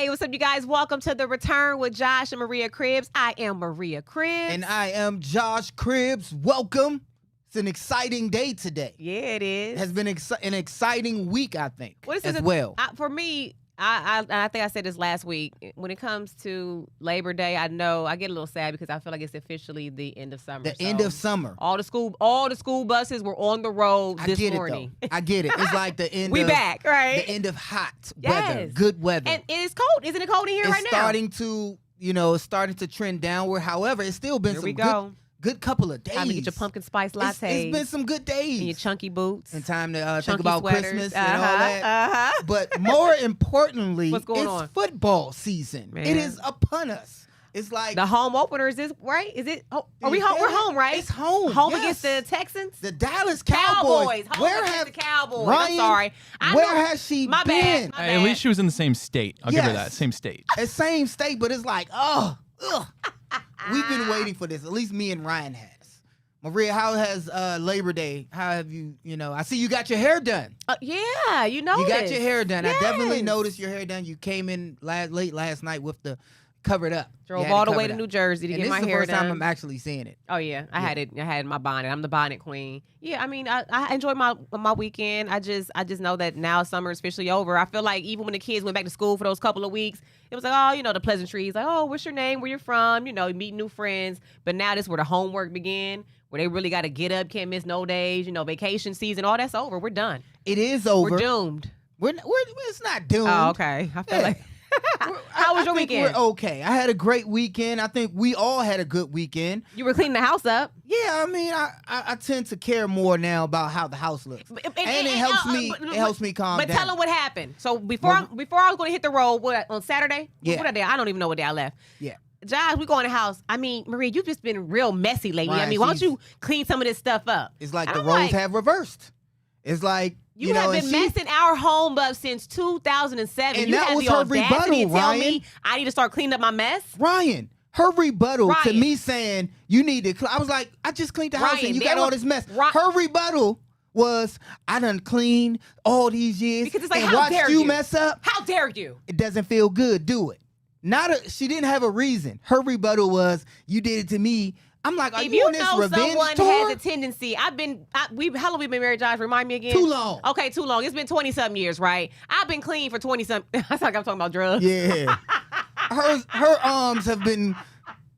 Hey, what's up, you guys? Welcome to The Return with Josh and Maria Cribbs. I am Maria Cribbs. And I am Josh Cribbs. Welcome. It's an exciting day today. Yeah, it is. It has been an exciting week, I think, What is as this? well. For me, I think I said this last week. When it comes to Labor Day, I know I get a little sad because I feel like it's officially the end of summer. The end of summer. All the school buses were on the road this morning. I get it. It's like the end We of back, right? the end of hot weather, Yes. good weather. And it is cold. Isn't it cold in here it's right now? starting to trend downward. However, it's still been Here some we go. good couple of days. Time to get your pumpkin spice latte. It's been some good days. And your chunky boots. And time to think chunky about sweaters. Christmas and all that. Uh-huh. But more importantly, What's going it's on? football season. Man. It is upon us. It's like The home opener is this right? Is it? Oh, are we home? We're home, right? It's home. Home yes. against the Texans. The Dallas Cowboys. Home against the Cowboys. Ryan, I'm sorry. where has she My been? bad. My At least she was in the same state. I'll give her Yes. that. Same state. The same state, but it's like, we've been waiting for this. At least me and Ryan has. Maria, how has Labor Day? How have you? I see you got your hair done. Yeah, you know. You got your hair done. Yes. I definitely noticed your hair done. You came in late last night with the covered up. You Drove had it all the way covered to up. New Jersey to And get this my is the hair first done. time I'm actually seeing it. Oh yeah, I had it. I had my bonnet. I'm the bonnet queen. Yeah, I mean, I enjoyed my weekend. I just know that now summer is officially over. I feel like even when the kids went back to school for those couple of weeks, it was like, oh, the pleasantries, like, oh, what's your name, where you're from, meeting new friends. But now this is where the homework began, where they really got to get up, can't miss no days, vacation season, all that's over. We're done. It is over. We're doomed. It's not doomed. Oh, okay. I feel Yeah. like. How was your I think weekend? We're okay. I had a great weekend. I think we all had a good weekend. You were cleaning the house up. Yeah, I mean, I tend to care more now about how the house looks, and it helps me. It helps me calm But down. tell them what happened. So before I was going to hit the road, on Saturday? Yeah. What day? I don't even know what day I left. Yeah. Josh, we go in the house. I mean, Maria, you've just been real messy lately. Right, I mean, why don't you clean some of this stuff up? It's like And the I'm roles like, have reversed. It's like You have and been she- messing our home up since 2007. And you that had was the her audacity rebuttal, to tell Ryan. me I need to start cleaning up my mess. Ryan, her rebuttal to Ryan. me saying you need to. I was like, I just cleaned the house Ryan, and you there got all was- this mess. Ri- Her rebuttal was, I done cleaned all these years Because it's like, and how watched dare you you? mess up. How dare you? It doesn't feel good. Do it. She didn't have a reason. Her rebuttal was, you did it to me. I'm like, are If you you on this know revenge someone tour? has a tendency, how long have we been married, Josh? Remind me again. Too long. Okay, too long. It's been 20-something years, right? I've been clean for 20-something. I feel like I'm talking about drugs. Yeah. her arms have been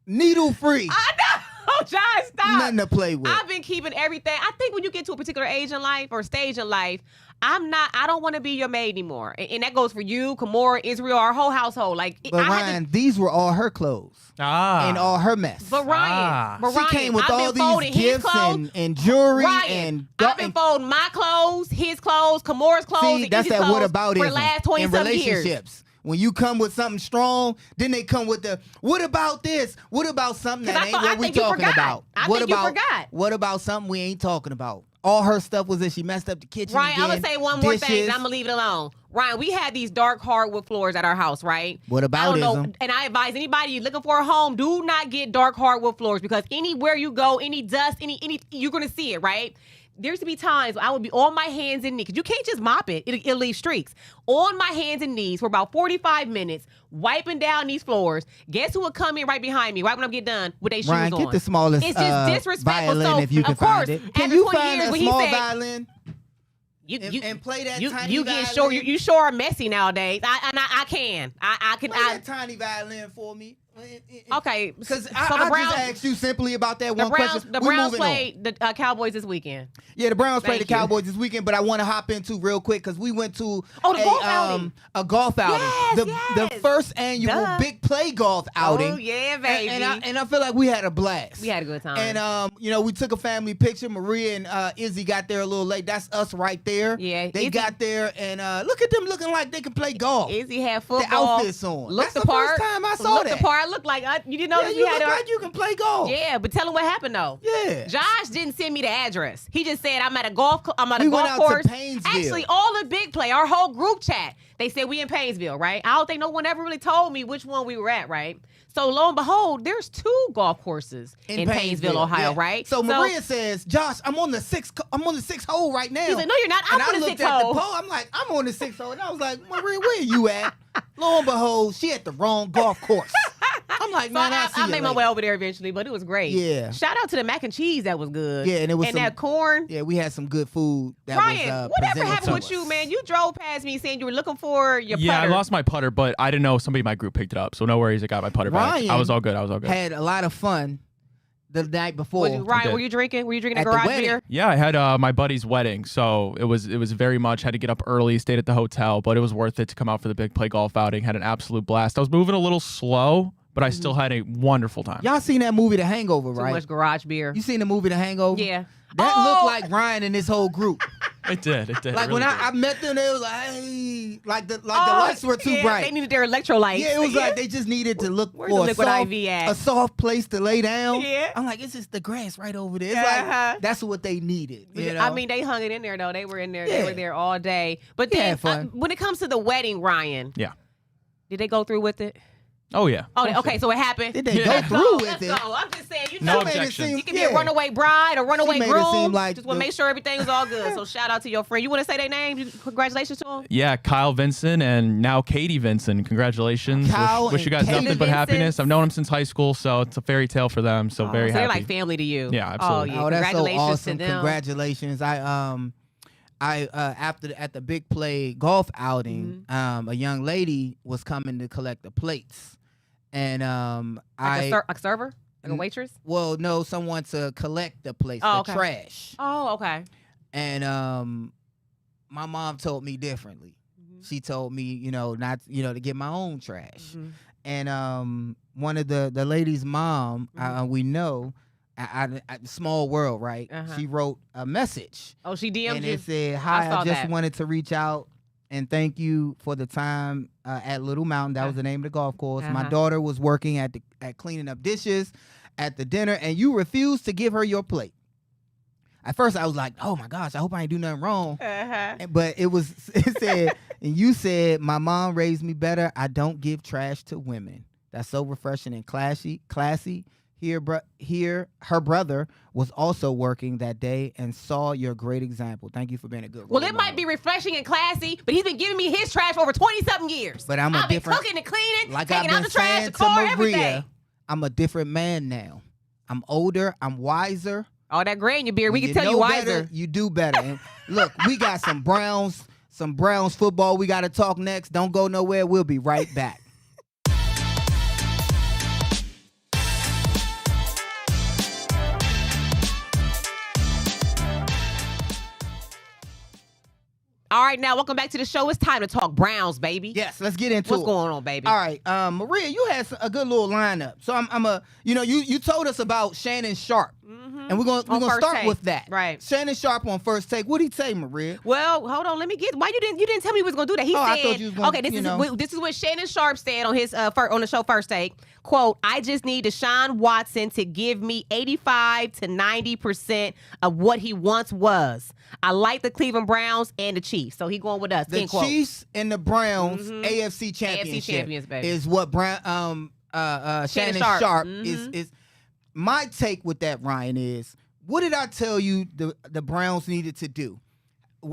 needle free. I know. Josh, stop. Nothing to play with. I've been keeping everything. I think when you get to a particular age in life or stage in life, I don't want to be your maid anymore. And that goes for you, Kamora, Israel, our whole household. Like, But Ryan, these were all her clothes and all her mess. But Ryan, she came with I've all been folding these his gifts clothes. and jewelry Ryan, and I've been folding my clothes, his clothes, Kamora's clothes, see, and that's Izzy's that clothes what about for it the last in 20-something years. relationships. When you come with something strong, then they come with the what about this? What about something 'Cause that I ain't thought- I what we think you talking forgot. about? I what think you about forgot. what about something we ain't talking about? All her stuff was that she messed up the kitchen. Ryan, again, I'm going to say one more thing, dishes. and I'm going to leave it alone. Ryan, we had these dark hardwood floors at our house, right? What about I don't know, ism? and I advise anybody you're looking for a home, do not get dark hardwood floors because anywhere you go, any dust, any you're going to see it, right? There used to be times I would be on my hands and knees because you can't just mop it. It'll leave streaks. On my hands and knees for about 45 minutes, wiping down these floors. Guess who would come in right behind me, right when I get done, with their shoes Ryan, on? get the smallest It's just disrespectful. violin So, if you can of course, find it. Can after you 20 find years, a when he small said, violin You and play that tiny you violin? get sure you sure are messy nowadays. I can. I can. Play that tiny violin for me. Okay, Because so I just asked you simply about that one question. The We Browns moving on. played the Cowboys this weekend. Yeah, the Browns played the Thank you. Cowboys this weekend, but I want to hop into real quick because we went to the golf outing. a golf outing. Yes, the first annual Duh. Big Play golf outing. Oh yeah, baby. And I feel like we had a blast. we had a good time. And we took a family picture. Maria and Izzy got there a little late. That's us right there. Yeah, they Izzy- got there, and look at them looking like they can play golf. Izzy had football. The outfits on. Looked That's the the part. first time I saw looked that. the part. Looked like you didn't know Yeah, that you we had look our. like you can play golf. Yeah, but tell him what happened though. Yeah. Josh didn't send me the address. He just said I'm at a golf. I'm at a We went golf out to course. Painesville. Actually, all the Big Play, our whole group chat. They said we in Painesville, right? I don't think no one ever really told me which one we were at, right? So lo and behold, there's 2 golf courses in Painesville, Ohio, yeah. right? So Maria says, "Josh, I'm on the 6th hole right now." He's like, "No, you're not. I'm and on I the looked 6th at hole." the pole. I'm like, "I'm on the 6th hole," and I was like, "Maria, where you at?" Lo and behold, she at the wrong golf course. I'm like, So "Man, I made my way over there eventually, but it was great. Yeah. Shout out to the mac and cheese that was good. Yeah, and it was and that corn. Yeah, we had some good food. That Ryan, was, whatever presented happened to with us. you, man? You drove past me saying you were looking for your Yeah, putter. I lost my putter, but I didn't know somebody in my group picked it up. So no worries, I got my putter back. Ryan I was all good. I was all good. Had a lot of fun the night before. Ryan, did. were you drinking? Were you drinking a At the garage wedding. beer? Yeah, I had my buddy's wedding, so it was very much had to get up early, stayed at the hotel, but it was worth it to come out for the big play golf outing. Had an absolute blast. I was moving a little slow, but I still had a wonderful time. Y'all seen that movie, The Hangover, Too right? much garage beer. You seen the movie, The Hangover? Yeah. That Oh! looked like Ryan and his whole group. It did. It did. Like it really when did. I met them, they was like, "Hey," like the lights were too yeah, bright. They needed their electrolytes. Yeah, it was like they just needed to look Where's the for liquid IV a at? soft place to lay down. Yeah. I'm like, it's just the grass right over there. It's Uh-huh. like that's what they needed. You know? I mean, they hung it in there though. They were in there. They Yeah. were there all day. But Yeah, then fun. when it comes to the wedding, Ryan, Yeah. did they go through with it? Oh yeah. Oh, okay. So it happened. did they Yeah. go through Let's with it? go. I'm just saying, you No know, She made it objections. seem- you can be yeah. a runaway bride or runaway made it groom. seem like just want to the- make sure everything was all good. So shout out to your friend. You want to say their names? Congratulations to them. Yeah, Kyle Vincent and now Katie Vincent. Congratulations. Kyle Wish you and guys Katie nothing but Vincent. happiness. I've known them since high school, so it's a fairy tale for them. So very so happy. they're like family to you. Yeah, absolutely. Oh, yeah. Oh, that's so Congratulations awesome! to them. Congratulations! At the big play golf outing, Mm-hmm. a young lady was coming to collect the plates, and Like a server? Like a waitress? well, no, someone to collect the plates, Oh, the okay. trash, Oh, okay. and my mom told me differently. Mm-hmm. She told me, not to get my own trash. Mhm. And one of the lady's mom, we know, small world, right? Uh-huh. She wrote a message, Oh, she DM'd and you? it said, "Hi, saw I just that. wanted to reach out and thank you for the time at Little Mountain. That was the name of the golf course. My Uh-huh. daughter was working at cleaning up dishes at the dinner, and you refused to give her your plate." At first, I was like, "Oh my gosh, I hope I ain't do nothing wrong." Uh-huh. But it said, and you said, "My mom raised me better. I don't give trash to women." That's so refreshing and classy. Here, her brother was also working that day and saw your great example. Thank you for being a good Well, role it might model. be refreshing and classy, but he's been giving me his trash for over 20-something years. But I'm a I've been different- cooking and cleaning, Like I've taking out been the trash, saying the to car, Maria, everything. I'm a different man now. I'm older. I'm wiser. All that gray in your beard, we When can tell you know wiser. better, you do better. And look, we got some Browns football we got to talk next. Don't go nowhere. We'll be right back. All right, now welcome back to the show. It's time to talk Browns, baby. Yes, let's get into What's it. going on, baby? All right, Maria, you had a good little lineup. So you told us about Shannon Sharp, and we're gonna On First start Take. with that. Right. Shannon Sharp on First Take. What did he say, Maria? Well, hold on. Let me get. Why you didn't tell me he was gonna do that? He Oh, said, I thought you was gonna, okay, this you is know. this is what Shannon Sharp said on his on the show First Take. Quote: I just need Deshaun Watson to give me 85 to 90% of what he once was. I like the Cleveland Browns and the Chiefs, so he going with us. The End quote. Chiefs and the Browns AFC Championship champions, baby. is what Shannon Sharp. Sharp is. My take with that, Ryan, is what did I tell you the Browns needed to do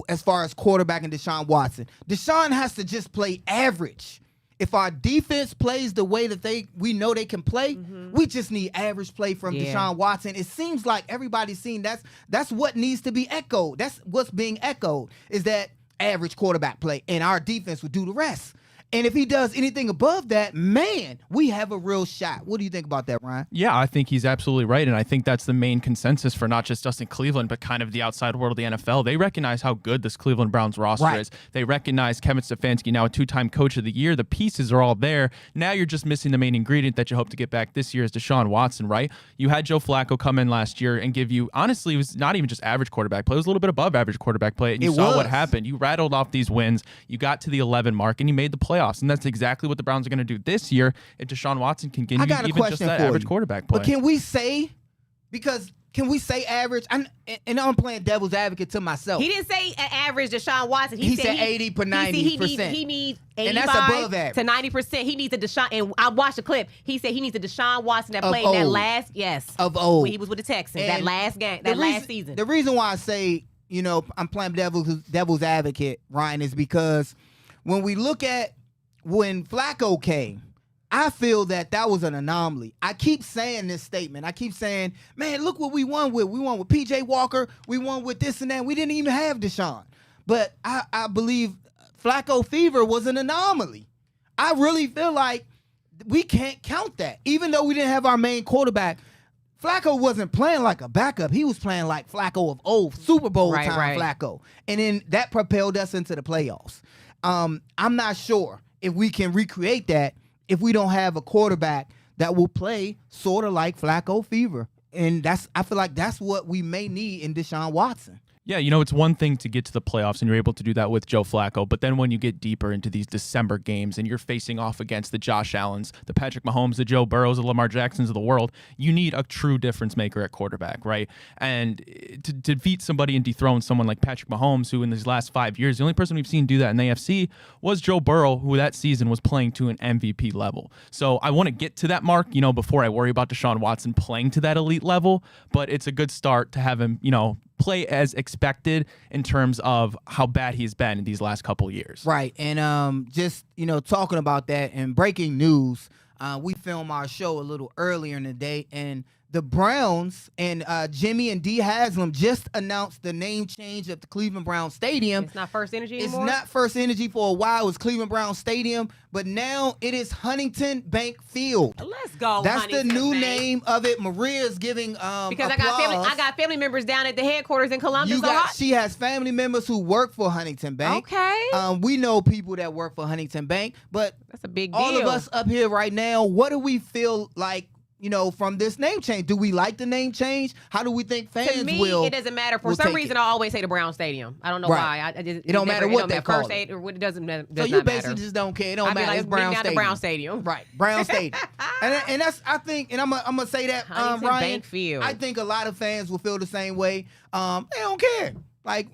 as far as quarterback and Deshaun Watson? Deshaun has to just play average. If our defense plays the way that we know they can play, we just need average play from Yeah. Deshaun Watson. It seems like everybody's seen that's what needs to be echoed. That's what's being echoed is that average quarterback play, and our defense will do the rest. And if he does anything above that, man, we have a real shot. What do you think about that, Ryan? Yeah, I think he's absolutely right. And I think that's the main consensus for not just us in Cleveland, but kind of the outside world of the NFL. They recognize how good this Cleveland Browns roster Right. is. They recognize Kevin Stefanski, now a two-time coach of the year. The pieces are all there. Now you're just missing the main ingredient that you hope to get back this year is Deshaun Watson, right? You had Joe Flacco come in last year and give you, honestly, it was not even just average quarterback play. It was a little bit above average quarterback play. And you saw what happened. You rattled off these wins. You got to the 11 mark, and you made the playoffs. And that's exactly what the Browns are going to do this year if Deshaun Watson can give I you got a even just question that for average you. quarterback play. But can we say, because can we say average? And I'm playing devil's advocate to myself. He didn't say average Deshaun Watson. He said 80 per 90%. He needs 85 And that's above average. to 90%. He needs a Deshaun. And I watched the clip. He said he needs a Deshaun Watson that Of played that old. last, Of old. when he was with the Texans, that And last game, the that last reason- season. The reason why I say, I'm playing devil's advocate, Ryan, is because when we look at when Flacco came, I feel that was an anomaly. I keep saying this statement. I keep saying, man, look what we won with. We won with P.J. Walker. We won with this and that. We didn't even have Deshaun. But I believe Flacco fever was an anomaly. I really feel like we can't count that. Even though we didn't have our main quarterback, Flacco wasn't playing like a backup. He was playing like Flacco of old, Super Bowl time Flacco. And then that propelled us into the playoffs. I'm not sure if we can recreate that if we don't have a quarterback that will play sort of like Flacco fever. And I feel like that's what we may need in Deshaun Watson. Yeah, it's one thing to get to the playoffs, and you're able to do that with Joe Flacco. But then when you get deeper into these December games and you're facing off against the Josh Allens, the Patrick Mahomes, the Joe Burrows, the Lamar Jacksons of the world, you need a true difference maker at quarterback, right? And to defeat somebody and dethrone someone like Patrick Mahomes, who in these last 5 years, the only person we've seen do that in the AFC was Joe Burrow, who that season was playing to an MVP level. So I want to get to that mark, before I worry about Deshaun Watson playing to that elite level. But it's a good start to have him, play as expected in terms of how bad he's been in these last couple years. Right. And just, talking about that and breaking news, we filmed our show a little earlier in the day, and the Browns and Jimmy and Dee Haslam just announced the name change of the Cleveland Browns Stadium. It's not First Energy anymore? It's not First Energy for a while. It was Cleveland Browns Stadium, but now it is Huntington Bank Field. Let's go, That's Huntington the new Bank. name of it. Maria's giving Because applause. I got family members down at the headquarters in Columbus. She has family members who work for Huntington Bank. Okay. We know people that work for Huntington Bank, but That's a big deal. all of us up here right now, what do we feel like, from this name change? Do we like the name change? How do we think fans To me, will? it doesn't matter. For will some take reason, it? I always say the Brown Stadium. I don't know Right. why. It don't matter what they call First it. Aid, or it doesn't matter. So you basically just don't care. It don't I matter. like, It's Brown down Stadium. the Brown Stadium. Right, Brown Stadium. and that's, I think, and I'm gonna say that, Huntington Ryan. Bank Field. I think a lot of fans will feel the same way. They don't care. Like,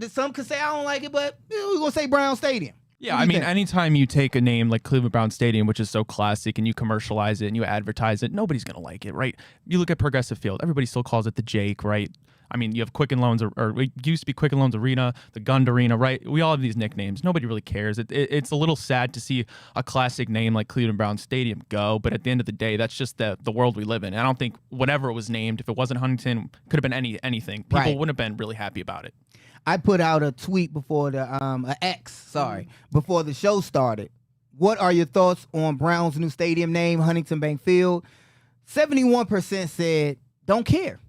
some could say I don't like it, but we're gonna say Brown Stadium. Yeah, What do I you mean, think? anytime you take a name like Cleveland Brown Stadium, which is so classic, and you commercialize it and you advertise it, nobody's going to like it, right? You look at Progressive Field, everybody still calls it the Jake, right? I mean, you have Quicken Loans, or it used to be Quicken Loans Arena, the Gund Arena, right? We all have these nicknames. Nobody really cares. It's a little sad to see a classic name like Cleveland Brown Stadium go, but at the end of the day, that's just the world we live in. And I don't think whatever it was named, if it wasn't Huntington, could have been anything. People Right. wouldn't have been really happy about it. I put out a tweet before before the show started. What are your thoughts on Brown's new stadium name, Huntington Bank Field? 71% said don't care.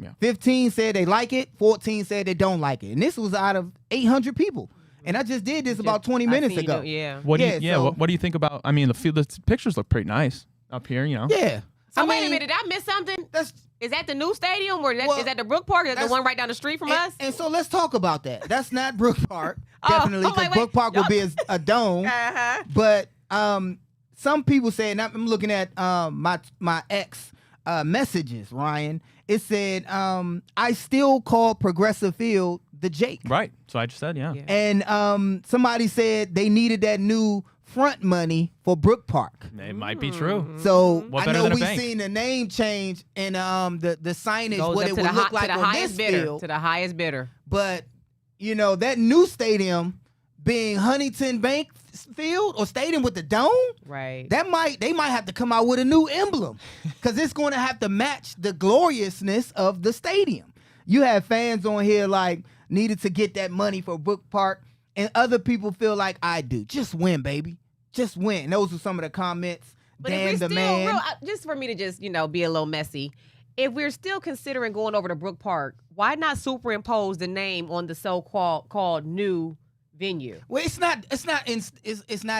Yeah. 15 said they like it. 14 said they don't like it. And this was out of 800 people. And I just did this about 20 minutes ago. Yeah. What do you, Yeah, so- what do you think about? I mean, the field. The pictures look pretty nice up here. Yeah. So I wait a mean, minute. Did I miss something? That's Is that the new stadium, or Well, is that the Brook Park? Is that the that's- one right down the street from us? and so let's talk about that. That's not Brook Park. Oh, Definitely, I'm because like, wait, Brook Park will be a dome. Uh-huh. But some people say, and I'm looking at my ex messages, Ryan. It said, I still call Progressive Field the Jake. Right. So I just said, yeah. Yeah. And somebody said they needed that new front money for Brook Park. It might be true. So What I better know than a we've bank? seen the name change and the signage, Goes what up it to would the look hi- like to the on highest this bidder. field. To the highest bidder. But that new stadium being Huntington Bank Field or stadium with the dome, Right. they might have to come out with a new emblem because it's going to have to match the gloriousness of the stadium. You have fans on here like needed to get that money for Brook Park, and other people feel like I do. Just win, baby. Just win. And those are some of the comments. But Dan if the we're still man. just for me to just be a little messy, if we're still considering going over to Brook Park, why not superimpose the name on the so-called new venue? Well, it's not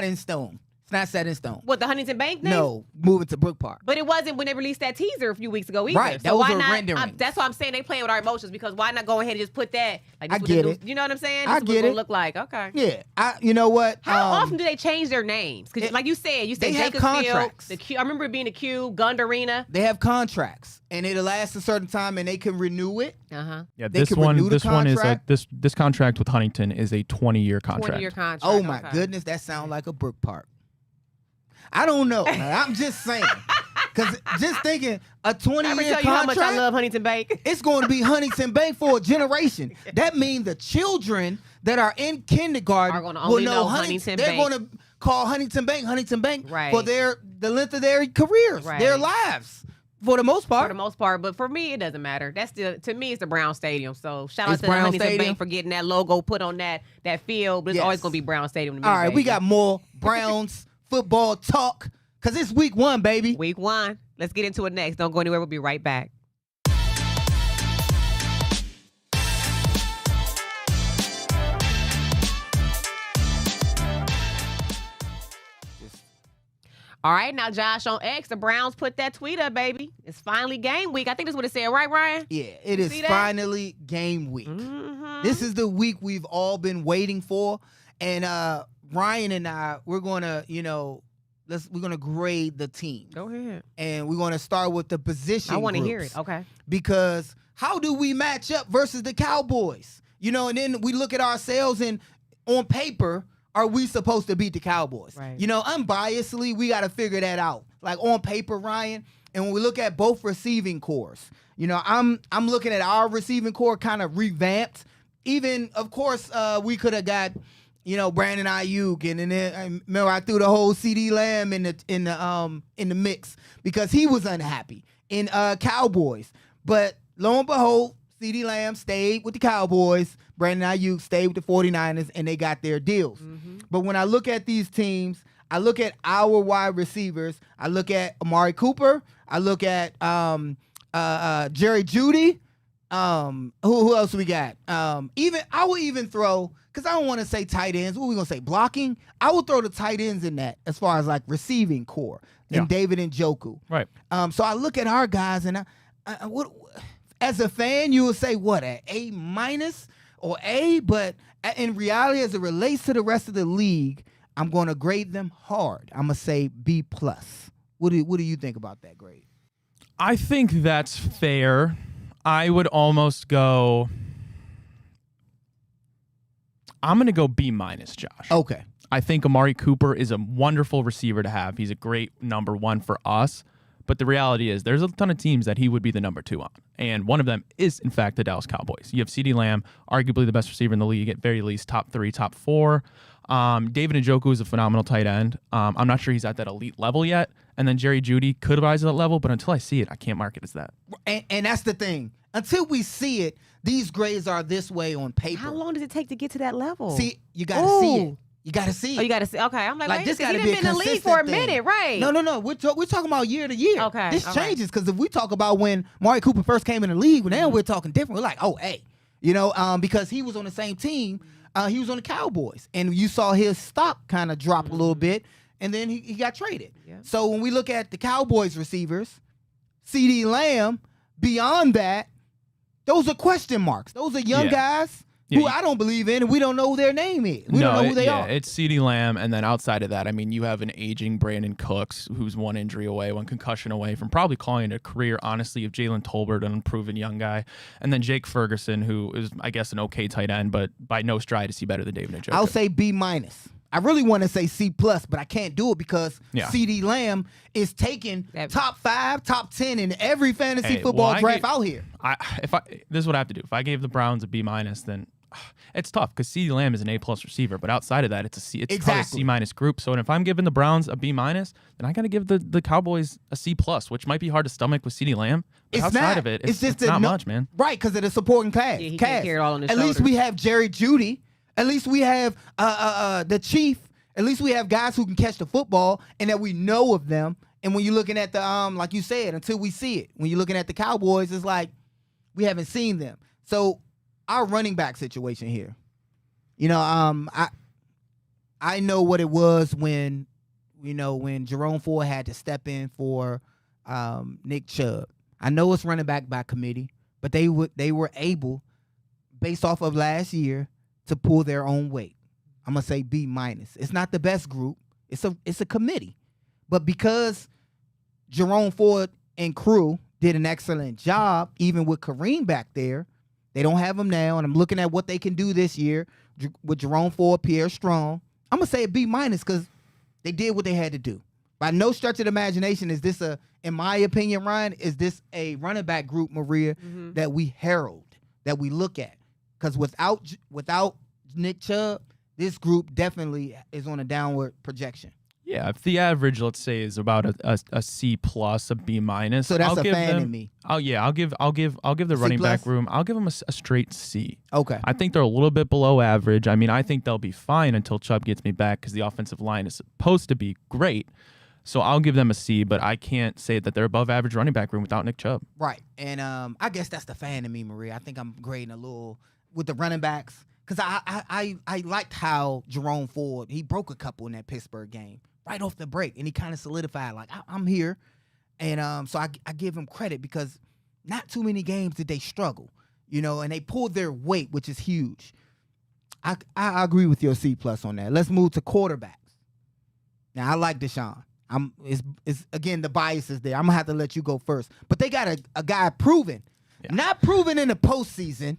in stone. It's not set in stone. What, the Huntington Bank name? No, moving to Brook Park. But it wasn't when they released that teaser a few weeks ago either. Right, So those why are not? renderings. That's why I'm saying they playing with our emotions, because why not go ahead and just put that? Like, this I what get the it. You know what I'm saying? I This get what it. Look like. Okay. Yeah, you know what? How often do they change their names? Because, like you said they have Jacobs contracts. Field, the Q. I remember it being the Q, Gund Arena. They have contracts, and it'll last a certain time, and they can renew it. Uh-huh. Yeah, They this can one renew the is a contract. this contract with Huntington is a 20-year contract. 20-year contract. Oh my okay. goodness, that sounds like a Brook Park. I don't know. I'm just saying, because just thinking a I'm gonna 20-year tell you how much I contract, love Huntington Bank. it's going to be Huntington Bank for a generation. That means the children that are in kindergarten Are gonna will only know know Huntington. Huntington They're Bank. going to call Huntington Bank Right. for the length of their careers, Right. their lives, for the most For part. the most part, but for me, it doesn't matter. That's still, to me, it's the Brown Stadium. So shout out It's to the Brown Huntington Stadium? Bank for getting that logo put on that field. But it's Yes. always gonna be Brown Stadium to me. All right, we baby. got more Browns football talk because it's week 1, baby. Week 1. Let's get into it next. Don't go anywhere. We'll be right back. All right, now Josh on X, the Browns put that tweet up, baby. It's finally game week. I think that's what it said, right, Ryan? Yeah, it is See that? finally game week. Mm-hmm. This is the week we've all been waiting for, and Ryan and I, we're gonna, we're gonna grade the team, Go ahead. and we're gonna start with the position. I want to hear groups, it. Okay. because how do we match up versus the Cowboys? And then we look at ourselves, and on paper, are we supposed to beat the Cowboys? Right. Unbiasedly, we got to figure that out. Like on paper, Ryan, and when we look at both receiving cores, I'm looking at our receiving core kind of revamped. Even, of course, we could have got, Brandon Ayuk, and then remember I threw the whole CD Lamb in the mix because he was unhappy in Cowboys. But lo and behold, CD Lamb stayed with the Cowboys. Brandon Ayuk stayed with the 49ers, and they got their deals. Mm-hmm. But when I look at these teams, I look at our wide receivers. I look at Amari Cooper. I look at Jerry Jeudy. Who else we got? I will even throw, because I don't want to say tight ends. What are we gonna say? Blocking? I will throw the tight ends in that as far as like receiving core and Yeah. David Njoku. Right. So I look at our guys, and what as a fan you will say what, an A- or A, but in reality, as it relates to the rest of the league, I'm going to grade them hard. I'm gonna say B+. What do you think about that grade? I think that's fair. I would almost go. I'm going to go B-, Josh. Okay. I think Amari Cooper is a wonderful receiver to have. He's a great number 1 for us. But the reality is there's a ton of teams that he would be the number 2 on. And one of them is, in fact, the Dallas Cowboys. You have CeeDee Lamb, arguably the best receiver in the league, at very least top 3, top 4. David Njoku is a phenomenal tight end. I'm not sure he's at that elite level yet. And then Jerry Jeudy could rise to that level, but until I see it, I can't mark it as that. And that's the thing. Until we see it, these grades are this way on paper. How long does it take to get to that level? See, you got to see it. You got to see it. Oh, you got to see. Okay, I'm like Like, wait, this he gotta done be a been in the league consistent for a thing. minute, right? No. We're talking about year to year. Okay, This all right. changes because if we talk about when Amari Cooper first came in the league, now we're talking different. We're like, oh, hey, because he was on the same team. He was on the Cowboys, and you saw his stock kind of drop a little bit, and then he got traded. Yeah. So when we look at the Cowboys receivers, CeeDee Lamb, beyond that, those are question marks. Those are young Yeah. guys who I don't believe in, and we don't know who their name is. We don't know who they are. It's CeeDee Lamb, and then outside of that, I mean, you have an aging Brandon Cooks, who's one injury away, one concussion away from probably calling it a career, honestly, of Jalen Tolbert, an unproven young guy, and then Jake Ferguson, who is, I guess, an okay tight end, but by no stride is he better than David Njoku. I'll say B-. I really want to say C+, but I can't do it because CeeDee Lamb is taking top 5, top 10 in every fantasy football draft out here. This is what I have to do. If I gave the Browns a B-, then it's tough because CeeDee Lamb is an A+ receiver, but outside of that, it's a C. It's Exactly. probably a C- group. So if I'm giving the Browns a B-, then I got to give the Cowboys a C+, which might be hard to stomach with CeeDee Lamb. But It's outside not. of it, It's just it's not much, man. Right, because of the supporting cast. Yeah, he can't carry it all on his At least shoulders. we have Jerry Jeudy. At least we have the Chief. At least we have guys who can catch the football and that we know of them. And when you're looking at the like you said, until we see it, when you're looking at the Cowboys, it's like we haven't seen them. So our running back situation here, I know what it was when when Jerome Ford had to step in for Nick Chubb. I know it's running back by committee, but they were able, based off of last year, to pull their own weight. I'm gonna say B-. It's not the best group. It's a committee, but because Jerome Ford and crew did an excellent job, even with Kareem back there, they don't have him now, and I'm looking at what they can do this year with Jerome Ford, Pierre Strong. I'm gonna say a B- because they did what they had to do. By no stretch of the imagination is this in my opinion, Ryan, is this a running back group, Maria, that we herald, that we look at? Because without Nick Chubb, this group definitely is on a downward projection. Yeah, if the average, let's say, is about a C plus, a B minus, So that's I'll a give fan them, in me. Oh yeah, I'll give the C running back plus? room. I'll give them a straight C. Okay. I think they're a little bit below average. I mean, I think they'll be fine until Chubb gets me back because the offensive line is supposed to be great. So I'll give them a C, but I can't say that they're above average running back room without Nick Chubb. Right. And I guess that's the fan in me, Maria. I think I'm grading a little with the running backs because I liked how Jerome Ford, he broke a couple in that Pittsburgh game right off the break, and he kind of solidified, like, I'm here. And so I give him credit because not too many games did they struggle, and they pulled their weight, which is huge. I agree with your C plus on that. Let's move to quarterbacks. Now, I like Deshaun. It's again, the bias is there. I'm gonna have to let you go first. But they got a guy proven, not proven in the postseason,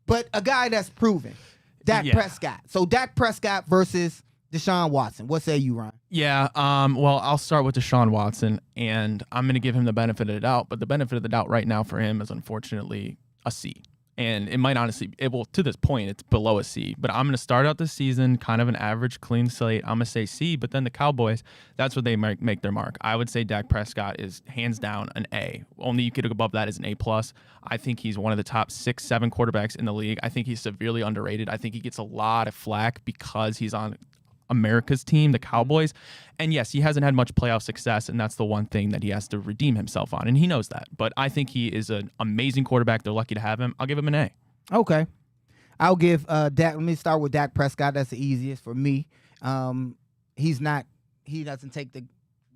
but a guy that's proven. Dak Prescott. So Dak Prescott versus Deshaun Watson. What say you, Ryan? Yeah. Well, I'll start with Deshaun Watson, and I'm going to give him the benefit of the doubt. But the benefit of the doubt right now for him is unfortunately a C. And it might honestly, to this point, it's below a C. But I'm going to start out this season kind of an average, clean slate. I'm going to say C. But then the Cowboys, that's where they make their mark. I would say Dak Prescott is hands down an A. Only you could go above that is an A+. I think he's one of the top 6-7 quarterbacks in the league. I think he's severely underrated. I think he gets a lot of flack because he's on America's team, the Cowboys. And yes, he hasn't had much playoff success, and that's the one thing that he has to redeem himself on, and he knows that. But I think he is an amazing quarterback. They're lucky to have him. I'll give him an A. Okay. I'll give Dak. Let me start with Dak Prescott. That's the easiest for me. He doesn't take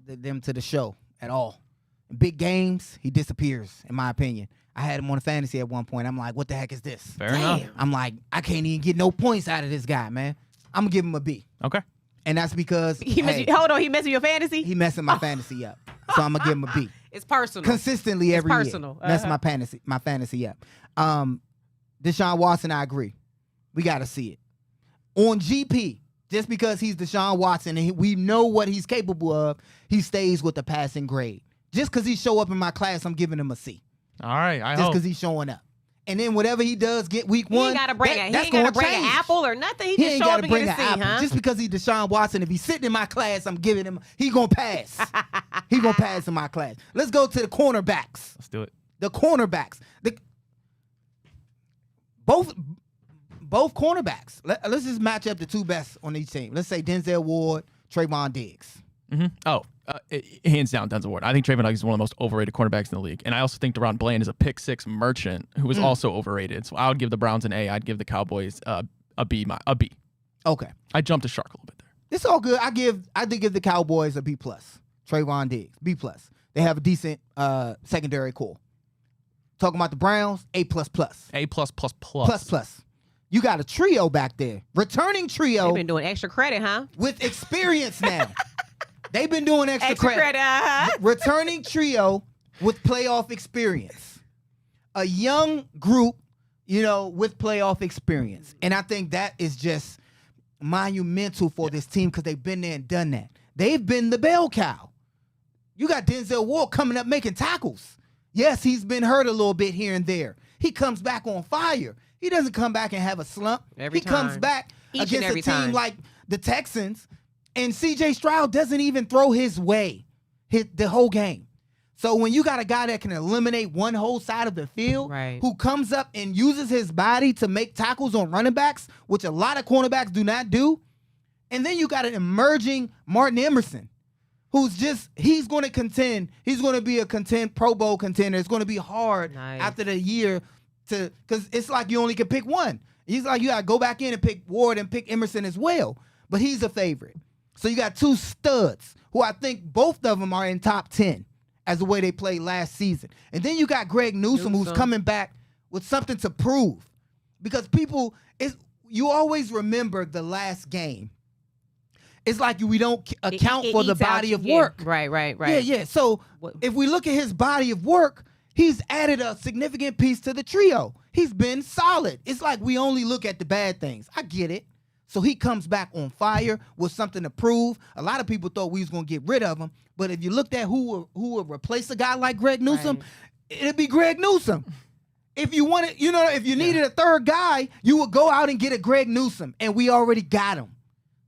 them to the show at all. In big games, he disappears, in my opinion. I had him on fantasy at one point. I'm like, what the heck is this? Fair enough. I'm like, I can't even get no points out of this guy, man. I'm going to give him a B. Okay. And that's because He messing with your fantasy? he messing my fantasy up. So I'm going to give him a B. It's personal. Consistently every personal. year. Messing my fantasy up. Deshaun Watson, I agree. We got to see it. On GP, just because he's Deshaun Watson and we know what he's capable of, he stays with the passing grade. Just because he show up in my class, I'm giving him a C. All right. Just because he's showing up. And then whatever he does get week one, He ain't got to bring an apple or nothing. He just ain't show got up to and bring get an a C, apple. huh? Just because he's Deshaun Watson, if he's sitting in my class, I'm giving him, he going to pass. He going to pass in my class. Let's go to the cornerbacks. Let's do it. The cornerbacks. Both cornerbacks. Let's just match up the two best on each team. Let's say Denzel Ward, Trayvon Diggs. Mm-hmm. Hands down, Denzel Ward. I think Trayvon Diggs is one of the most overrated cornerbacks in the league. And I also think Deron Bland is a pick six merchant who is also overrated. So I would give the Browns an A. I'd give the Cowboys a B. Okay. I jumped the shark a little bit there. It's all good. I did give the Cowboys a B+. Trayvon Diggs, B+. They have a decent secondary core. Talking about the Browns, A++. A++++. Plus. You got a trio back there. Returning trio. They've been doing extra credit, huh? With experience now. They've been doing extra credit. Returning trio with playoff experience. A young group, with playoff experience. And I think that is just monumental for this team because they've been there and done that. They've been the bell cow. You got Denzel Ward coming up making tackles. Yes, he's been hurt a little bit here and there. He comes back on fire. He doesn't come back and have a slump. Every he comes time. back Each and against every a team time. like the Texans, and C.J. Stroud doesn't even throw his way the whole game. So when you got a guy that can eliminate one whole side of the field, Right. who comes up and uses his body to make tackles on running backs, which a lot of cornerbacks do not do, and then you got an emerging Martin Emerson, he's going to contend. He's going to be a Pro Bowl contender. It's going to be hard after the year because it's like you only can pick one. He's like, you got to go back in and pick Ward and pick Emerson as well. But he's a favorite. So you got two studs who I think both of them are in top 10 as the way they played last season. And then you got Greg Newsome, who's coming back with something to prove. Because you always remember the last game. It's like we don't account for the body of work. Right. Yeah. So if we look at his body of work, he's added a significant piece to the trio. He's been solid. It's like we only look at the bad things. I get it. So he comes back on fire with something to prove. A lot of people thought we was going to get rid of him. But if you looked at who would replace a guy like Greg Newsome, it'd be Greg Newsome. If you wanted, if you needed a third guy, you would go out and get a Greg Newsome. And we already got him.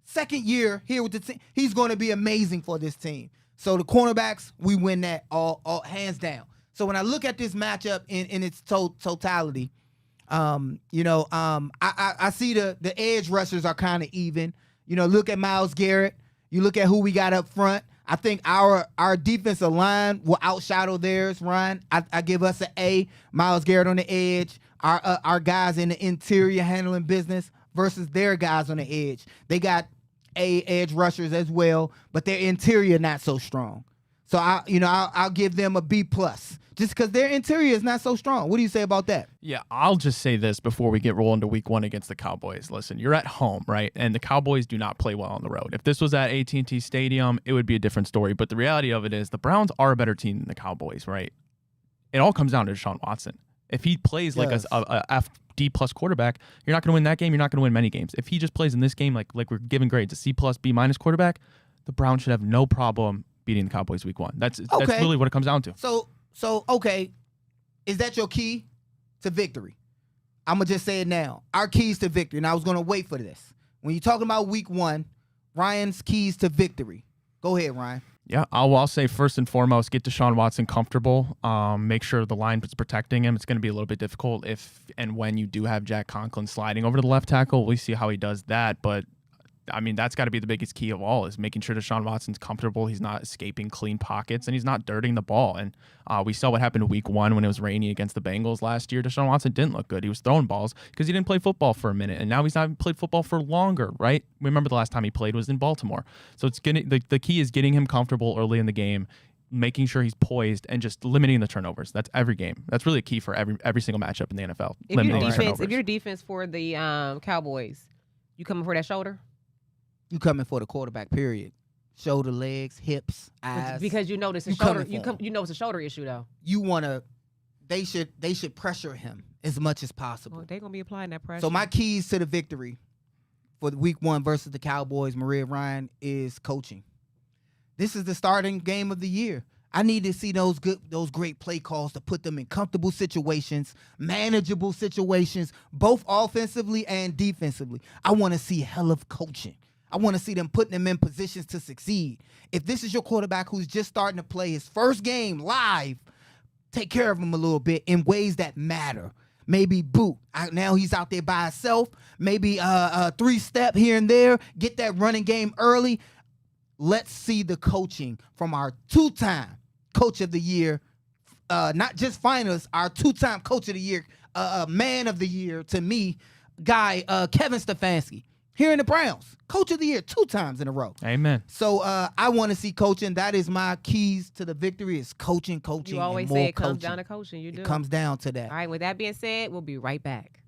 Second year here with the team, he's going to be amazing for this team. So the cornerbacks, we win that all hands down. So when I look at this matchup in its totality, I see the edge rushers are kind of even. Look at Myles Garrett. You look at who we got up front. I think our defensive line will outshadow theirs, Ryan. I give us an A. Myles Garrett on the edge. Our guys in the interior handling business versus their guys on the edge. They got A edge rushers as well, but their interior not so strong. So I'll give them a B plus just because their interior is not so strong. What do you say about that? Yeah, I'll just say this before we get rolling to week 1 against the Cowboys. Listen, you're at home, right? And the Cowboys do not play well on the road. If this was at AT&T Stadium, it would be a different story. But the reality of it is the Browns are a better team than the Cowboys, right? It all comes down to Deshaun Watson. If he plays like a FD plus quarterback, you're not going to win that game. You're not going to win many games. If he just plays in this game like we're giving grades, a C plus, B minus quarterback, the Browns should have no problem beating the Cowboys week 1. That's really what it comes down to. So okay, is that your key to victory? I'm going to just say it now. Our keys to victory, and I was going to wait for this. When you're talking about week 1, Ryan's keys to victory. Go ahead, Ryan. Yeah, I'll say first and foremost, get Deshaun Watson comfortable. Make sure the line is protecting him. It's going to be a little bit difficult if and when you do have Jack Conklin sliding over to the left tackle. We see how he does that, but I mean, that's got to be the biggest key of all is making sure Deshaun Watson's comfortable. He's not escaping clean pockets, and he's not dirtying the ball. And we saw what happened in week 1 when it was rainy against the Bengals last year. Deshaun Watson didn't look good. He was throwing balls because he didn't play football for a minute, and now he's not played football for longer, right? Remember the last time he played was in Baltimore. So it's getting the key is getting him comfortable early in the game, making sure he's poised, and just limiting the turnovers. That's every game. That's really a key for every single matchup in the NFL. If your defense for the Cowboys, you coming for that shoulder? You coming for the quarterback, period. Shoulder, legs, hips, eyes. Because you know it's a shoulder. You know it's a shoulder issue though. They should pressure him as much as possible. Well, they're gonna be applying that pressure. So my keys to the victory for week 1 versus the Cowboys, Maria Ryan, is coaching. This is the starting game of the year. I need to see those great play calls to put them in comfortable situations, manageable situations, both offensively and defensively. I want to see hell of coaching. I want to see them putting them in positions to succeed. If this is your quarterback who's just starting to play his first game live, take care of him a little bit in ways that matter. Maybe boot. Now he's out there by himself. Maybe a 3-step here and there. Get that running game early. Let's see the coaching from our 2-time coach of the year, not just finalists, our 2-time coach of the year, man of the year to me, guy Kevin Stefanski. Here in the Browns, coach of the year 2 times in a row. Amen. So I want to see coaching. That is my keys to the victory is coaching. You always say it comes down to coaching. You do. It comes down to that. All right, with that being said, we'll be right back.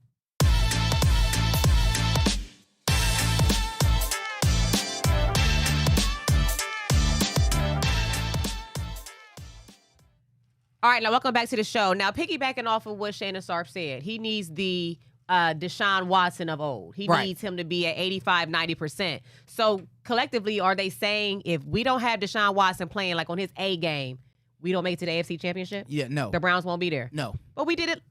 All right, now welcome back to the show. Now, piggybacking off of what Shannon Sharp said, he needs the Deshaun Watson of old. He needs him to be at 85, 90%. So collectively, are they saying if we don't have Deshaun Watson playing like on his A game, we don't make it to the AFC Championship? Yeah, no. The Browns won't be there? No. But we did it.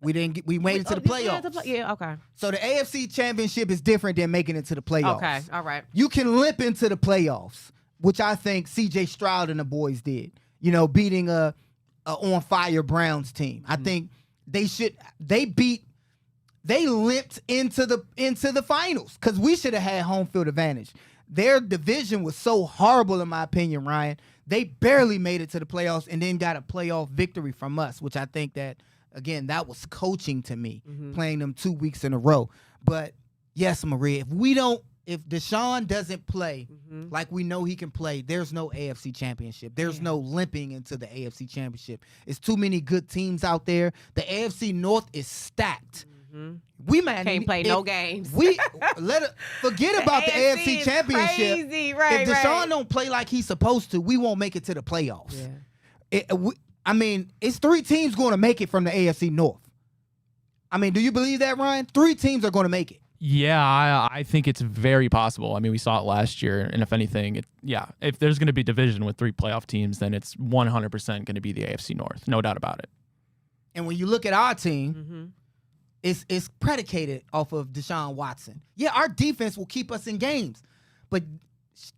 We made it to the playoffs. Yeah, okay. So the AFC Championship is different than making it to the playoffs. Okay, all right. You can limp into the playoffs, which I think C.J. Stroud and the boys did. Beating a on-fire Browns team. I think they limped into the finals because we should have had home field advantage. Their division was so horrible, in my opinion, Ryan. They barely made it to the playoffs and then got a playoff victory from us, which I think that, again, that was coaching to me, playing them 2 weeks in a row. But, yes, Maria, if we don't if Deshaun doesn't play Mhm. like we know he can play, there's no AFC Championship. There's no limping into the AFC Championship. It's too many good teams out there. The AFC North is stacked. Mhm. We man Can't play no games. We forget about the AFC is Championship. Crazy. Right, If Deshaun right. don't play like he's supposed to, we won't make it to the playoffs. Yeah. I mean, it's 3 teams going to make it from the AFC North. I mean, do you believe that, Ryan? 3 teams are going to make it. Yeah, I think it's very possible. I mean, we saw it last year, and if anything, if there's going to be division with 3 playoff teams, then it's 100% going to be the AFC North, no doubt about it. And when you look at our team, Mhm. it's predicated off of Deshaun Watson. Yeah, our defense will keep us in games, but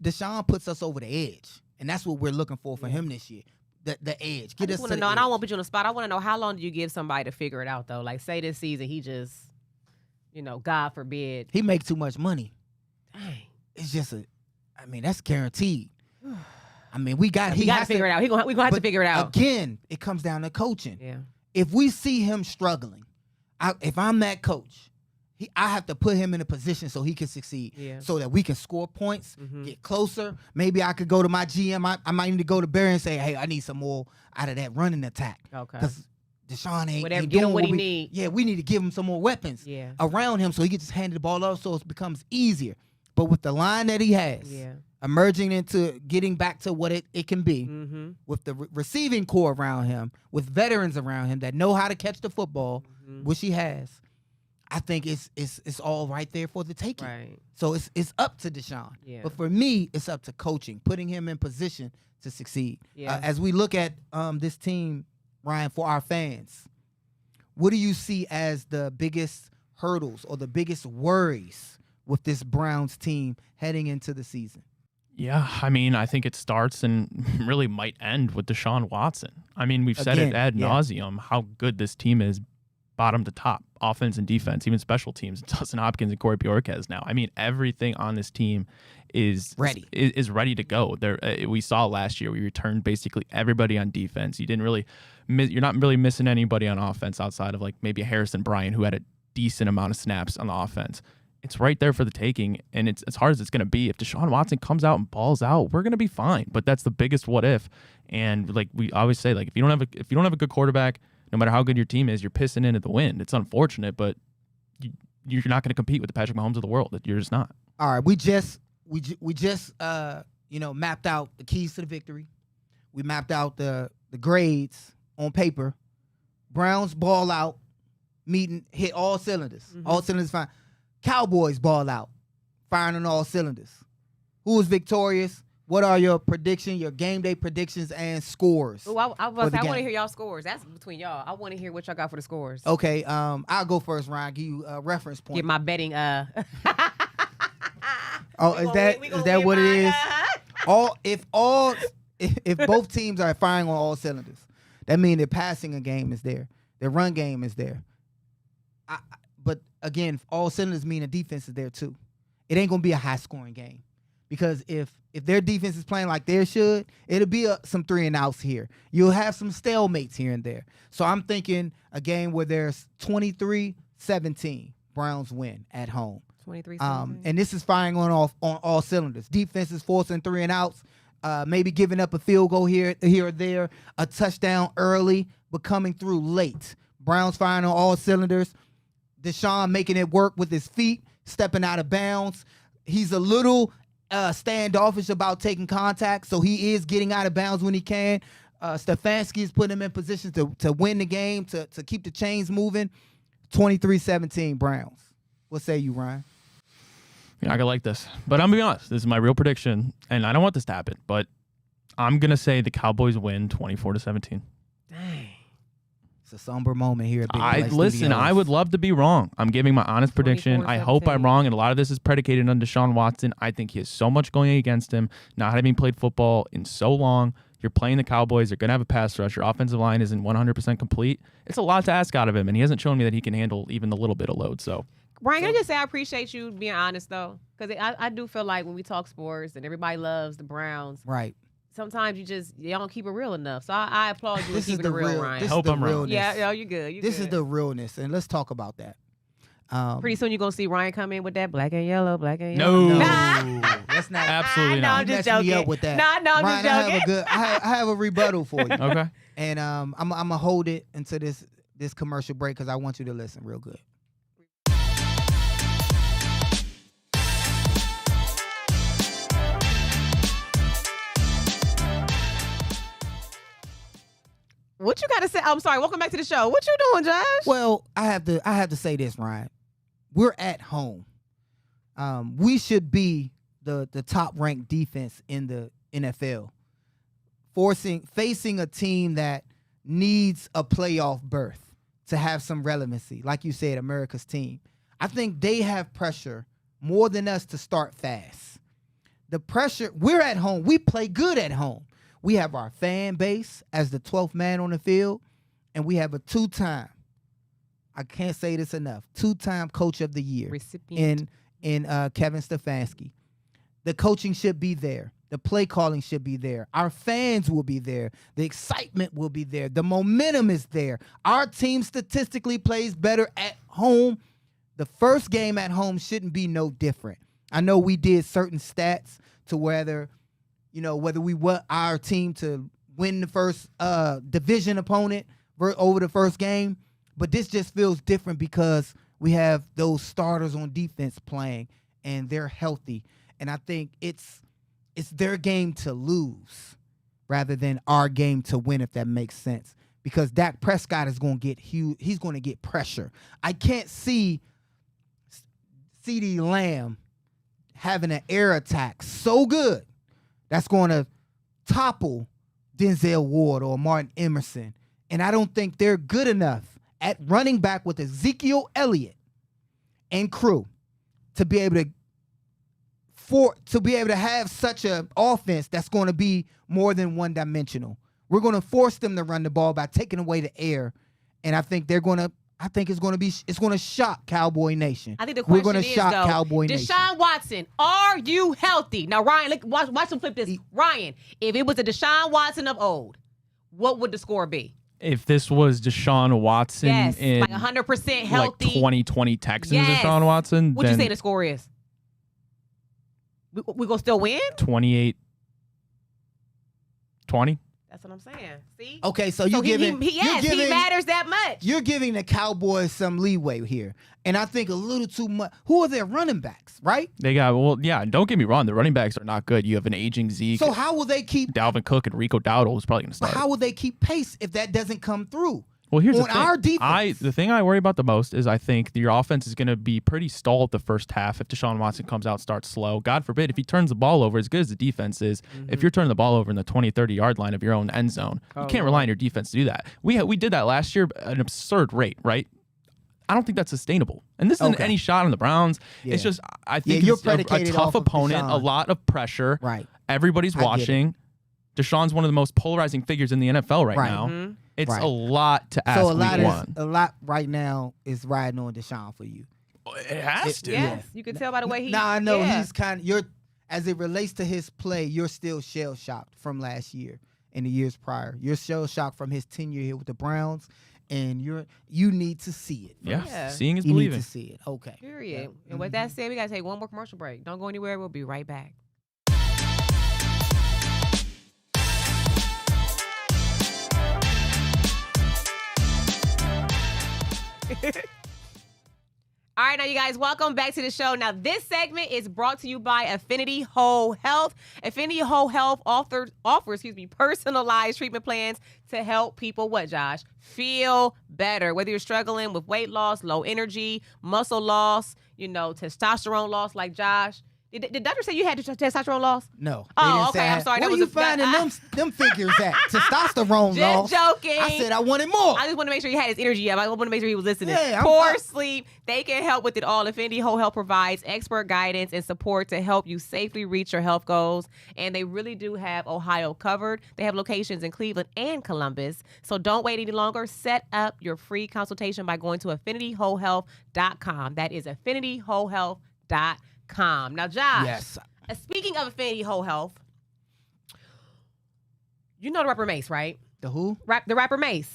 Deshaun puts us over the edge, and that's what we're looking for him this year. The edge. I Get us just to want the to know, and I edge. don't want to put you on the spot. I want to know, how long do you give somebody to figure it out, though? Like, say this season he just, God forbid. He makes too much money. Dang. It's just that's guaranteed. I mean, we got We got to has figure it out. We're going to have to but figure it out. Again, it comes down to coaching. Yeah. If we see him struggling, if I'm that coach, I have to put him in a position so he can succeed, Yeah. so that we can score points, Mhm. get closer. Maybe I could go to my GM. I might need to go to Barry and say, hey, I need some more out of that running attack. Okay. Because Deshaun ain't Whatever, ain't get him doing what he we- need. Yeah, we need to give him some more weapons Yeah. around him so he can just hand the ball off so it becomes easier. But with the line that he has, Yeah. emerging into getting back to what it can be, Mm-hmm. with the receiving core around him, with veterans around him that know how to catch the football, Mhm. which he has, I think it's all right there for the taking. Right. So it's up to Deshaun. Yeah. But for me, it's up to coaching, putting him in position to succeed. Yeah. As we look at this team, Ryan, for our fans, what do you see as the biggest hurdles or the biggest worries with this Browns team heading into the season? Yeah, I mean, I think it starts and really might end with Deshaun Watson. I mean, we've said it Again, ad yeah. nauseum how good this team is, bottom to top, offense and defense, even special teams. Dustin Hopkins and Corey Bjorquez now. I mean, everything on this team is Ready. is ready to go. There, we saw last year we returned basically everybody on defense. You didn't really, you're not really missing anybody on offense outside of like maybe Harrison Bryant, who had a decent amount of snaps on the offense. It's right there for the taking, and it's as hard as it's going to be. If Deshaun Watson comes out and balls out, we're going to be fine. But that's the biggest what if. And like we always say, like if you don't have a good quarterback, no matter how good your team is, you're pissing into the wind. It's unfortunate, but you're not going to compete with the Patrick Mahomes of the world. You're just not. All right, we just mapped out the keys to the victory. We mapped out the grades on paper. Browns ball out, hit all cylinders. Mhm. All cylinders fine. Cowboys ball out, firing on all cylinders. Who is victorious? What are your predictions, your game day predictions and scores? Ooh, I for the want to game. hear y'all scores. That's between y'all. I want to hear what y'all got for the scores. Okay, I'll go first, Ryan. Give you a reference point. Get my betting. Oh, We is gonna that win- we is gonna that win what it mine. is? If both teams are firing on all cylinders, that means their passing a game is there, their run game is there. But again, all cylinders mean the defense is there too. It ain't gonna be a high scoring game because if their defense is playing like they should, it'll be some 3 and outs here. You'll have some stalemates here and there. So I'm thinking a game where there's 23-17, Browns win at home. 23. And this is firing on all cylinders. Defense is forcing 3 and outs, maybe giving up a field goal here or there, a touchdown early, but coming through late. Browns firing on all cylinders. Deshaun making it work with his feet, stepping out of bounds. He's a little standoffish about taking contact, so he is getting out of bounds when he can. Stefanski is putting him in position to win the game, to keep the chains moving. 23-17 Browns. What say you, Ryan? You're not gonna like this, but I'm gonna be honest. This is my real prediction, and I don't want this to happen, but I'm gonna say the Cowboys win 24-17. Dang. It's a somber moment here at Big Play Listen, Studios. I would love to be wrong. I'm giving my honest prediction. I hope I'm 24-17. wrong, and a lot of this is predicated on Deshaun Watson. I think he has so much going against him, not having played football in so long. You're playing the Cowboys. You're going to have a pass rush. Your offensive line isn't 100% complete. It's a lot to ask out of him, and he hasn't shown me that he can handle even a little bit of load. So, Ryan, can I just say I appreciate you being honest, though? Because I do feel like when we talk sports and everybody loves the Browns, Right. sometimes you don't keep it real enough. So I applaud you for This is keeping the it real, real. Ryan. This Hope is the I'm wrong. realness. Yeah, you're good. You're This good. is the realness, and let's talk about that. Pretty soon you're gonna see Ryan come in with that black and yellow, black and yellow. No. Let's not. Absolutely No, not. I'm just messing me joking. up with that. No, I'm Ryan, just joking. I have a rebuttal for you, Okay. and I'm gonna hold it until this commercial break because I want you to listen real good. What you gotta say? I'm sorry. Welcome back to the show. What you doing, Josh? Well, I have to say this, Ryan. We're at home. We should be the top ranked defense in the NFL. Facing a team that needs a playoff berth to have some relevancy, like you said, America's team. I think they have pressure more than us to start fast. The pressure, we're at home. We play good at home. We have our fan base as the 12th man on the field, and we have a two-time, I can't say this enough, two-time coach of the year Recipient. in Kevin Stefanski. The coaching should be there. The play calling should be there. Our fans will be there. The excitement will be there. The momentum is there. Our team statistically plays better at home. The first game at home shouldn't be no different. I know we did certain stats to whether we want our team to win the first division opponent over the first game, but this just feels different because we have those starters on defense playing and they're healthy. And I think it's their game to lose rather than our game to win, if that makes sense. Because Dak Prescott is going to get huge. He's going to get pressure. I can't see CeeDee Lamb having an air attack so good that's going to topple Denzel Ward or Martin Emerson. And I don't think they're good enough at running back with Ezekiel Elliott and crew to be able to have such an offense that's going to be more than one-dimensional. We're going to force them to run the ball by taking away the air, and I think it's going to shock Cowboy Nation. I think the question we're going to is, shock though, Cowboy Nation. Deshaun Watson, are you healthy? Now, Ryan, look, watch him flip this. Ryan, if it was a Deshaun Watson of old, what would the score be? If this was Deshaun Watson Yes, in like 100% healthy. like 2020 Texans Yes. Deshaun Watson, What you then say the score is? We gonna still win? 28-20. That's what I'm saying. See? Okay, so you're giving he matters that much. You're giving the Cowboys some leeway here, and I think a little too much. Who are their running backs, right? They got, well, yeah, don't get me wrong. The running backs are not good. You have an aging Zeke. So how will they keep? Dalvin Cook and Rico Dowdle is probably going to But start. how will they keep pace if that doesn't come through? Well, here's on the thing. our defense? The thing I worry about the most is I think your offense is going to be pretty stalled the first half if Deshaun Watson comes out, starts slow. God forbid, if he turns the ball over, as good as the defense is, if you're turning the ball over in the 20, 30-yard line of your own end zone, you can't rely on your defense to do that. We did that last year at an absurd rate, right? I don't think that's sustainable. And this isn't Okay. any shot on the Browns. Yeah. It's just, I think you're it's a predicated tough off of opponent, a Deshaun. lot of pressure. Right. Everybody's I get it. watching. Deshaun's one of the most polarizing figures in the NFL right Right. now. It's Right. a lot to ask So week a lot right now is riding on Deshaun for you. It has to. Yes, you can tell by the way he. Nah, I know yeah. he's as it relates to his play, you're still shell shocked from last year and the years prior. You're shell shocked from his tenure here with the Browns, and you need to see it. Yeah. Yeah. Seeing is You need believing. to see it. Okay. Period. And with that said, we gotta take one more commercial break. Don't go anywhere. We'll be right back. All right, now you guys, welcome back to the show. Now, this segment is brought to you by Affinity Whole Health. Affinity Whole Health offers personalized treatment plans to help people, what, Josh? Feel better. Whether you're struggling with weight loss, low energy, muscle loss, testosterone loss like Josh. Did the doctor say you had testosterone loss? No. Oh, They didn't okay, say I'm sorry. Where That are you was a- finding them figures at? Testosterone loss. Just joking. I said I wanted more. I just want to make sure he had his energy up. I want to make sure he was listening. Yeah, Poor sleep. They can help with it all. Affinity Whole Health provides expert guidance and support to help you safely reach your health goals. And they really do have Ohio covered. They have locations in Cleveland and Columbus. So don't wait any longer. Set up your free consultation by going to affinityWholeHealth.com. That is affinityWholeHealth.com. Now, Josh. Yes. Speaking of Affinity Whole Health, you know the rapper Mace, right? The who? The rapper Mace.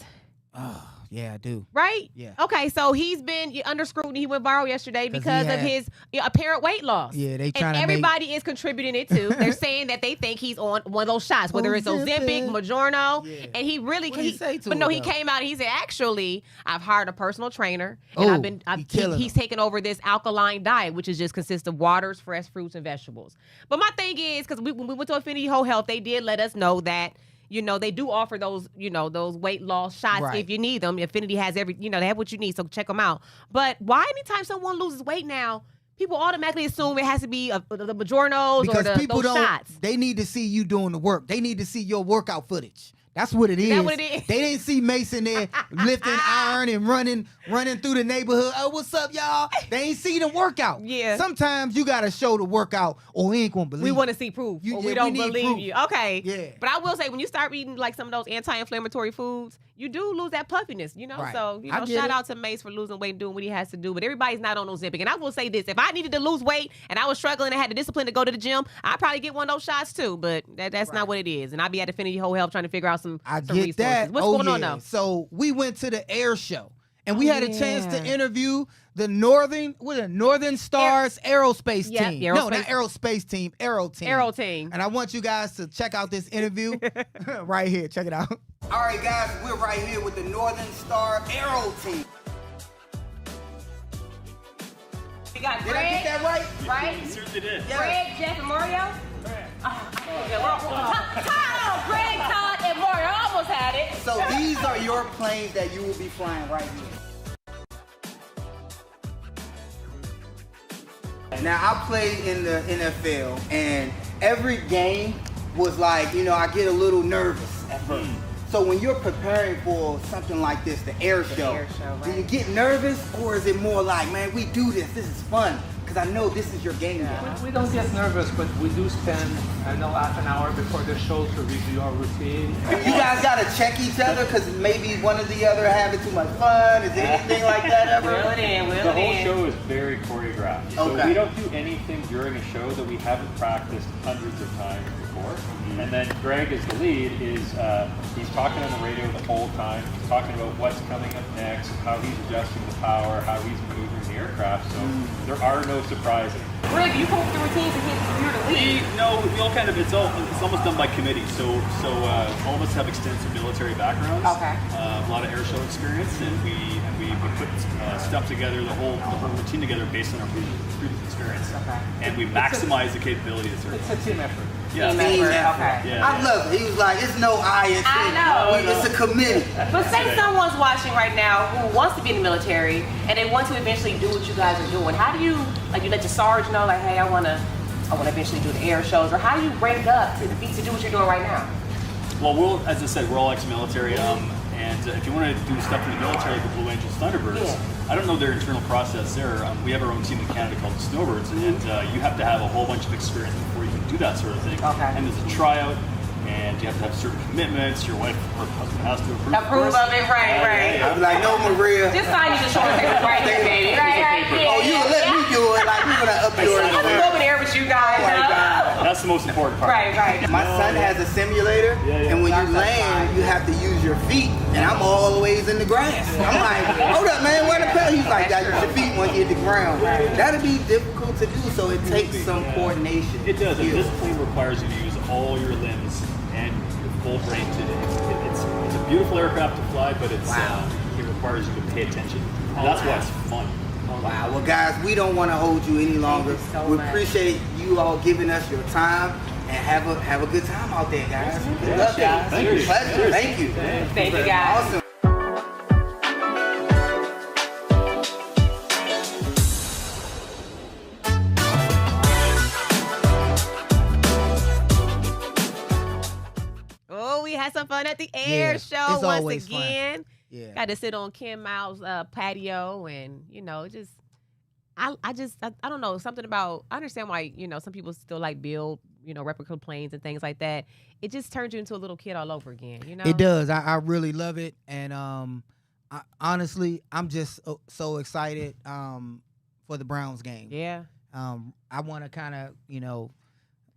Oh, Yeah, I do. Right? Yeah. Okay, so he's been under scrutiny. He went viral yesterday 'Cause because he of had- his apparent weight loss. Yeah, they And trying to make. everybody is contributing it too. They're saying that they think he's on one of those shots, whether it's Ozempic, Mounjaro, Yeah. and he really What'd he say to but no, him, he though? came out and he said, actually, I've hired a personal trainer, and Oh, he killing he's him. taken over this alkaline diet, which is just consists of waters, fresh fruits, and vegetables. But my thing is, because when we went to Affinity Whole Health, they did let us know that they do offer those, those weight loss shots Right. if you need them. Affinity has they have what you need, so check them out. But why anytime someone loses weight now, people automatically assume it has to be the Mounjaros or Because people those don't. shots? They need to see you doing the work. They need to see your workout footage. That's what it is. that what it is? They didn't see Mason there lifting iron and running through the neighborhood. Oh, what's up, y'all? They ain't see the workout. Yeah. Sometimes you gotta show the workout, or we ain't gonna believe. We want to see proof. Or we we don't need believe proof. you. Okay. Yeah. But I will say, when you start eating like some of those anti-inflammatory foods, you do lose that puffiness, Right. So, I get shout it. out to Mace for losing weight and doing what he has to do. But everybody's not on Ozempic. And I will say this, if I needed to lose weight and I was struggling and had the discipline to go to the gym, I'd probably get one of those shots too. But that's not what it is. And I'd be at Affinity Whole Health trying to figure out some I some get resources. that. What's Oh, going on yeah. now? So we went to the air show, and we Oh, had a chance to yeah. interview the Northern Stars Aerospace Yep, team. No, not Aerospace. Aerospace team, Aero team. Aero team. And I want you guys to check out this interview right here. Check it out. All right, guys, we're right here with the Northern Star Aero team. We got Did I get that right? right? You certainly did. Yeah. Greg, Jeff, and Mario? Todd, Greg, Todd, and Mario. I almost had it. So these are your planes that you will be flying right here. Now, I played in the NFL, and every game was like, I get a little nervous at first. So when you're preparing for something like this, the air show, air show, do you right. get nervous, or is it more like, man, we do this is fun, because I know this is your game day? We don't get nervous, but we do spend, half an hour before the show to review our routine. You guys gotta check each other, because maybe one or the other having too much fun. Is there anything like that ever? Reel it in, reel The it whole in. show is very choreographed. So Okay. we don't do anything during a show that we haven't practiced hundreds of times before. And then Greg, as the lead, he's talking on the radio the whole time. He's talking about what's coming up next, how he's adjusting the power, how he's maneuvering the aircraft. So there are no surprises. Greg, you come up with the routines and you're the lead. We all kind of it's almost done by committee. So all of us have extensive military backgrounds. Okay. A lot of air show experience, and we put stuff together, the whole routine together based on our previous experience. Okay. And we maximize the capability of the It's service. a team effort. Yeah. Team effort, okay. Yeah. I love it. He was like, it's no I in I know. It's a committee. But say someone's watching right now who wants to be in the military and they want to eventually do what you guys are doing. How do you let your sarge know, like, hey, I want to eventually do the air shows, or how do you rank up to do what you're doing right now? Well, as I said, we're all ex-military, and if you want to do stuff in the military, like the Blue Angels, Thunderbirds, Yeah. I don't know their internal process there. We have our own team in Canada called the Snowbirds, and you have to have a whole bunch of experience before you can do that sort of thing. Okay. And there's a tryout, and you have to have certain commitments. Your wife or husband has to approve. Approve of it, right. I'd be like, no, Maria. Just sign you the short paper right there, baby. Right, yeah. Oh, you gonna let me do it? Like, we're gonna up your I'm gonna go over there with you guys. Oh, my God. That's the most important part. Right. My son has a simulator, and when you land, you have to use your feet, and I'm always in the grass. I'm like, hold up, man, where the pedal? He's like, that your feet once you hit the ground. That'd be difficult to do, so it takes some coordination. It does. And skills. discipline requires you to use all your limbs and your full brain to it's a beautiful aircraft to fly, but it requires you to pay attention. And that's why it's fun. Wow. Well, guys, we don't want to hold you any longer. Thank you so We much. appreciate you all giving us your time, and have a good time out there, guys. Good luck, guys. Thank you. Pleasure. Thank you. Thank you, guys. Awesome. Oh, we had some fun at the air Yeah, show it's once always fun. again. Yeah. Got to sit on Kim Miles' patio, and I don't know, something about, I understand why some people still like build replica planes and things like that. It just turns you into a little kid all over again. It does. I really love it, and honestly, I'm just so excited for the Browns game. Yeah. I want to kind of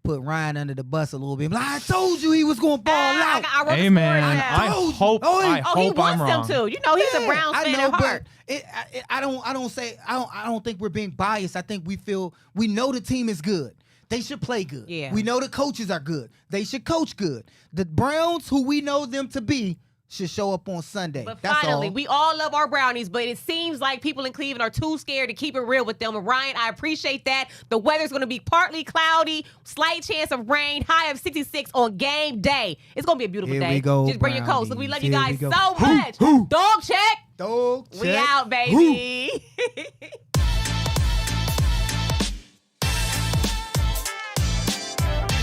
put Ryan under the bus a little bit. Like, I told you he was going to ball out. I wrote the Hey story man, down. I told you. hope Oh, he- I Oh, he hope I'm wants them wrong. to. You know, he's a Browns I fan know, at heart. but I don't think we're being biased. I think we know the team is good. They should play good. Yeah. We know the coaches are good. They should coach good. The Browns, who we know them to be, should show up on Sunday. But That's finally, all. we all love our Brownies, but it seems like people in Cleveland are too scared to keep it real with them. And Ryan, I appreciate that. The weather's going to be partly cloudy, slight chance of rain, high of 66 on game day. It's going to be a beautiful Here day. we go, Just bring your coats. Look, we love you Brownies. guys Here we so go. much. Who? Dog check. Dog We check. out, Who? baby.